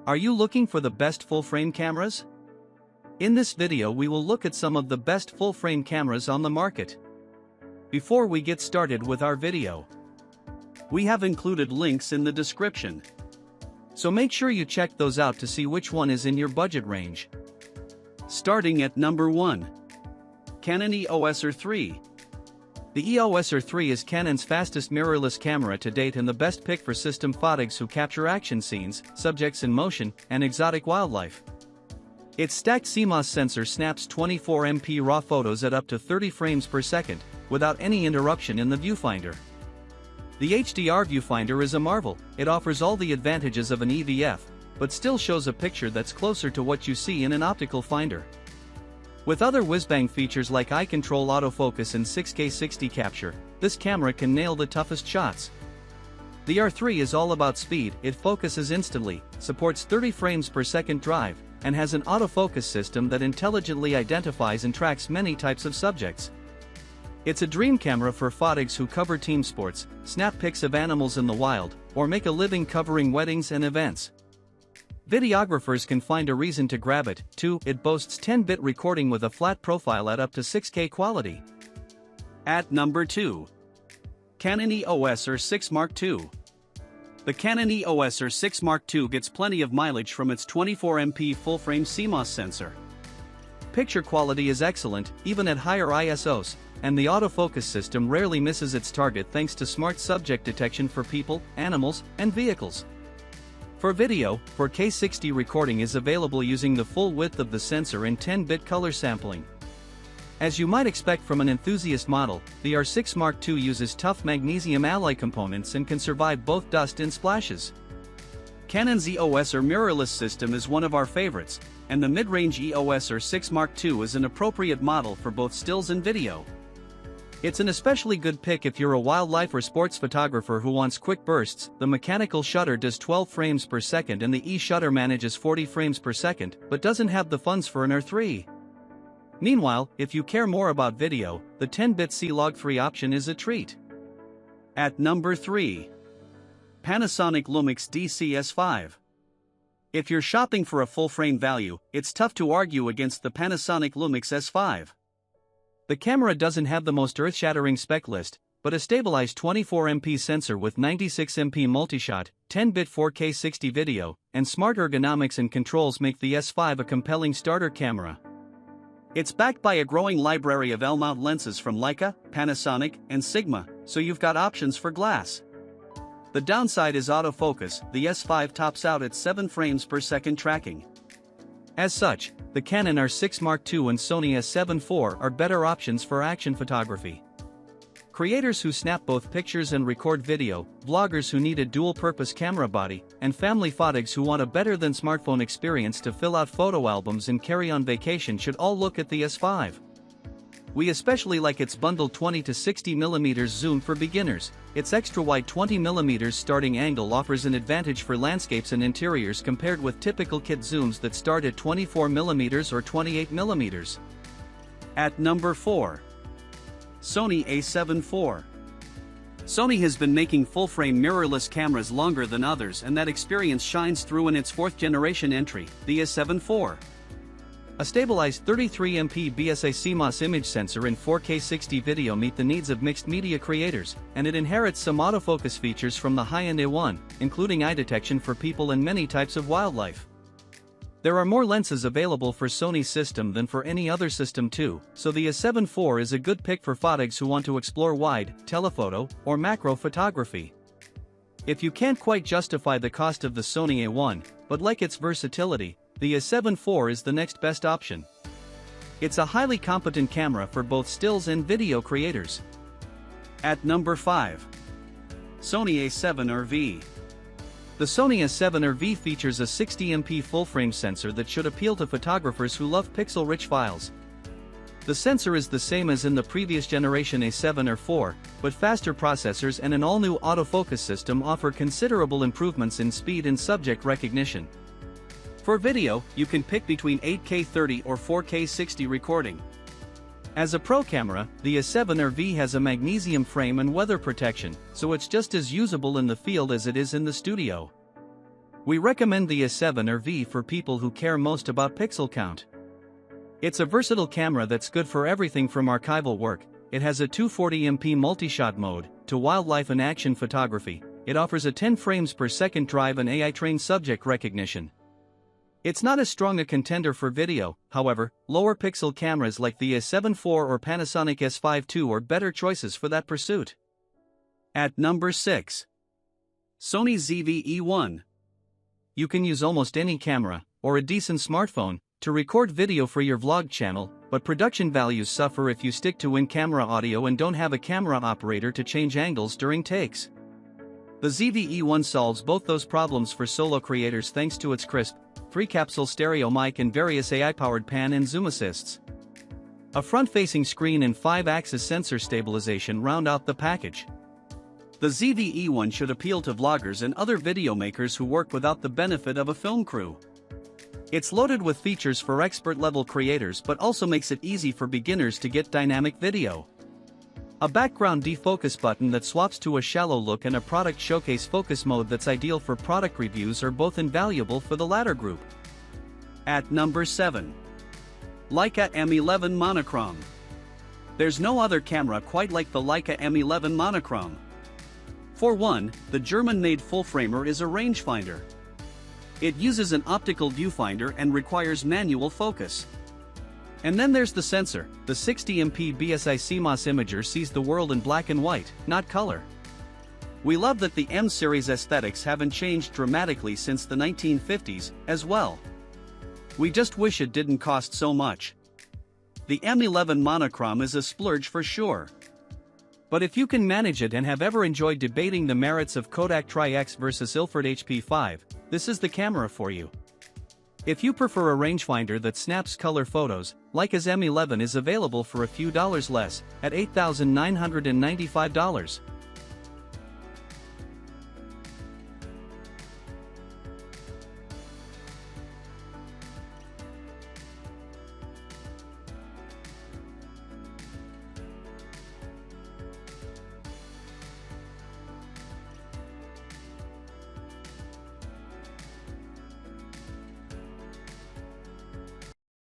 Are you looking for the best full-frame cameras? In this video we will look at some of the best full-frame cameras on the market. Before we get started with our video, we have included links in the description. So make sure you check those out to see which one is in your budget range. Starting at number 1. Canon EOS R3. The EOS R3 is Canon's fastest mirrorless camera to date and the best pick for system photographers who capture action scenes, subjects in motion, and exotic wildlife. Its stacked CMOS sensor snaps 24MP RAW photos at up to 30 frames per second, without any interruption in the viewfinder. The HDR viewfinder is a marvel. It offers all the advantages of an EVF, but still shows a picture that's closer to what you see in an optical finder. With other whiz-bang features like eye control autofocus and 6K 60 capture, this camera can nail the toughest shots. The R3 is all about speed. It focuses instantly, supports 30 frames per second drive, and has an autofocus system that intelligently identifies and tracks many types of subjects. It's a dream camera for photographers who cover team sports, snap pics of animals in the wild, or make a living covering weddings and events. Videographers can find a reason to grab it, too. It boasts 10-bit recording with a flat profile at up to 6K quality. At number 2. Canon EOS R6 Mark II. The Canon EOS R6 Mark II gets plenty of mileage from its 24MP full-frame CMOS sensor. Picture quality is excellent, even at higher ISOs, and the autofocus system rarely misses its target thanks to smart subject detection for people, animals, and vehicles. For video, 4K 60 recording is available using the full width of the sensor in 10-bit color sampling. As you might expect from an enthusiast model, the R6 Mark II uses tough magnesium alloy components and can survive both dust and splashes. Canon's EOS R mirrorless system is one of our favorites, and the mid-range EOS R6 Mark II is an appropriate model for both stills and video. It's an especially good pick if you're a wildlife or sports photographer who wants quick bursts. The mechanical shutter does 12 frames per second and the E-shutter manages 40 frames per second, but doesn't have the funds for an R3. Meanwhile, if you care more about video, the 10-bit C-Log3 option is a treat. At number 3. Panasonic Lumix DC-S5. If you're shopping for a full-frame value, it's tough to argue against the Panasonic Lumix S5. The camera doesn't have the most earth-shattering spec list, but a stabilized 24MP sensor with 96MP multi-shot, 10-bit 4K 60 video, and smart ergonomics and controls make the S5 a compelling starter camera. It's backed by a growing library of L-mount lenses from Leica, Panasonic, and Sigma, so you've got options for glass. The downside is autofocus. The S5 tops out at 7 frames per second tracking. As such, the Canon R6 Mark II and Sony A74 are better options for action photography. Creators who snap both pictures and record video, vloggers who need a dual-purpose camera body, and family photographers who want a better-than-smartphone experience to fill out photo albums and carry on vacation should all look at the S5. We especially like its bundled 20 to 60mm zoom for beginners. Its extra-wide 20mm starting angle offers an advantage for landscapes and interiors compared with typical kit zooms that start at 24mm or 28mm. At number 4. Sony A74. Sony has been making full-frame mirrorless cameras longer than others, and that experience shines through in its 4th-generation entry, the A7 IV. A stabilized 33MP BSA CMOS image sensor and 4K 60 video meet the needs of mixed media creators, and it inherits some autofocus features from the high-end A1, including eye detection for people and many types of wildlife. There are more lenses available for Sony's system than for any other system too, so the A7 IV is a good pick for photographers who want to explore wide, telephoto, or macro photography. If you can't quite justify the cost of the Sony A1, but like its versatility, the A7 IV is the next best option. It's a highly competent camera for both stills and video creators. At number 5. Sony A7RV. The Sony A7RV features a 60MP full-frame sensor that should appeal to photographers who love pixel-rich files. The sensor is the same as in the previous generation A7 or IV, but faster processors and an all-new autofocus system offer considerable improvements in speed and subject recognition. For video, you can pick between 8K 30 or 4K 60 recording. As a pro camera, the A7RV has a magnesium frame and weather protection, so it's just as usable in the field as it is in the studio. We recommend the A7RV for people who care most about pixel count. It's a versatile camera that's good for everything from archival work. It has a 240MP multi-shot mode, to wildlife and action photography. It offers a 10 frames per second drive and AI-trained subject recognition. It's not as strong a contender for video, however. Lower pixel cameras like the A7 IV or Panasonic S5 II are better choices for that pursuit. At number 6. Sony ZV-E1. You can use almost any camera, or a decent smartphone, to record video for your vlog channel, but production values suffer if you stick to in-camera audio and don't have a camera operator to change angles during takes. The ZV-E1 solves both those problems for solo creators thanks to its crisp, 3-capsule stereo mic and various AI-powered pan and zoom assists. A front-facing screen and 5-axis sensor stabilization round out the package. The ZV-E1 should appeal to vloggers and other video makers who work without the benefit of a film crew. It's loaded with features for expert-level creators but also makes it easy for beginners to get dynamic video. A background defocus button that swaps to a shallow look and a product showcase focus mode that's ideal for product reviews are both invaluable for the latter group. At number 7. Leica M11 Monochrom. There's no other camera quite like the Leica M11 Monochrom. For one, the German-made full-framer is a rangefinder. It uses an optical viewfinder and requires manual focus. And then there's the sensor. The 60MP BSI CMOS imager sees the world in black and white, not color. We love that the M series aesthetics haven't changed dramatically since the 1950s, as well. We just wish it didn't cost so much. The M11 Monochrom is a splurge for sure. But if you can manage it and have ever enjoyed debating the merits of Kodak Tri-X versus Ilford HP5, this is the camera for you. If you prefer a rangefinder that snaps color photos, Leica's M11 is available for a few dollars less, at $8,995.